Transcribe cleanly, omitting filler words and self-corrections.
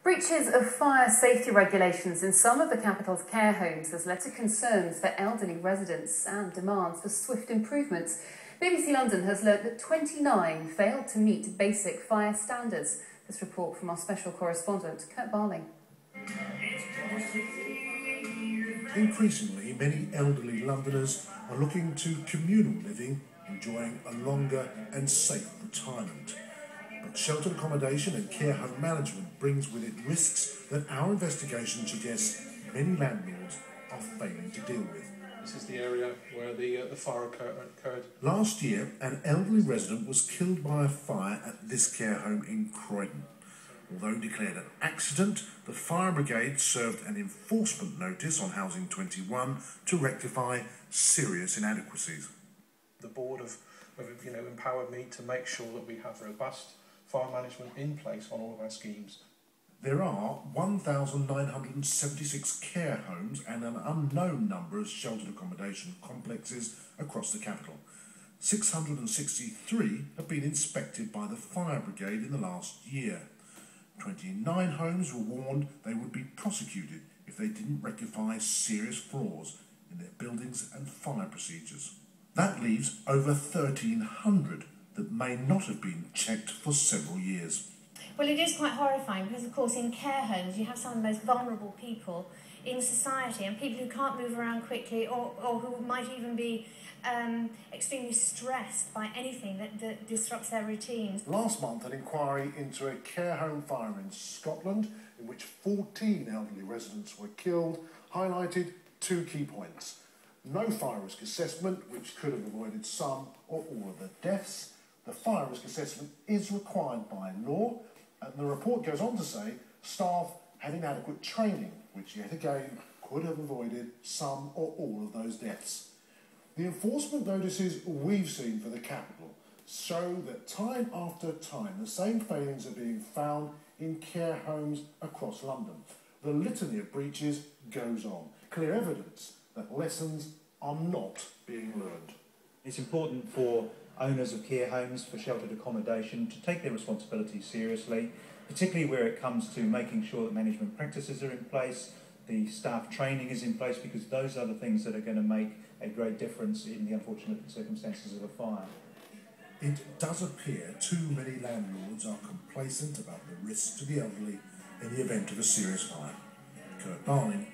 Breaches of fire safety regulations in some of the capital's care homes has led to concerns for elderly residents and demands for swift improvements. BBC London has learnt that 29 failed to meet basic fire standards. This report from our special correspondent, Kurt Barling. Increasingly, many elderly Londoners are looking to communal living, enjoying a longer and safe retirement. But sheltered accommodation and care home management brings with it risks that our investigation suggests many landlords are failing to deal with. This is the area where the fire occurred. Last year, an elderly resident was killed by a fire at this care home in Croydon. Although declared an accident, the fire brigade served an enforcement notice on Housing 21 to rectify serious inadequacies. The board have empowered me to make sure that we have robust fire management in place on all of our schemes. There are 1,976 care homes and an unknown number of sheltered accommodation complexes across the capital. 663 have been inspected by the fire brigade in the last year. 29 homes were warned they would be prosecuted if they didn't rectify serious flaws in their buildings and fire procedures. That leaves over 1,300 that may not have been checked for several years. Well, it is quite horrifying because, of course, in care homes you have some of the most vulnerable people in society and people who can't move around quickly or who might even be extremely stressed by anything that disrupts their routines. Last month, an inquiry into a care home fire in Scotland, in which 14 elderly residents were killed, highlighted two key points. No fire risk assessment, which could have avoided some or all of the deaths. The fire risk assessment is required by law, and the report goes on to say staff had inadequate training, which yet again could have avoided some or all of those deaths. The enforcement notices we've seen for the capital show that time after time the same failings are being found in care homes across London. The litany of breaches goes on. Clear evidence that lessons are not being learned. It's important for owners of care homes, for sheltered accommodation, to take their responsibilities seriously, particularly where it comes to making sure that management practices are in place, the staff training is in place, because those are the things that are going to make a great difference in the unfortunate circumstances of a fire. It does appear too many landlords are complacent about the risks to the elderly in the event of a serious fire. Kurt Barling.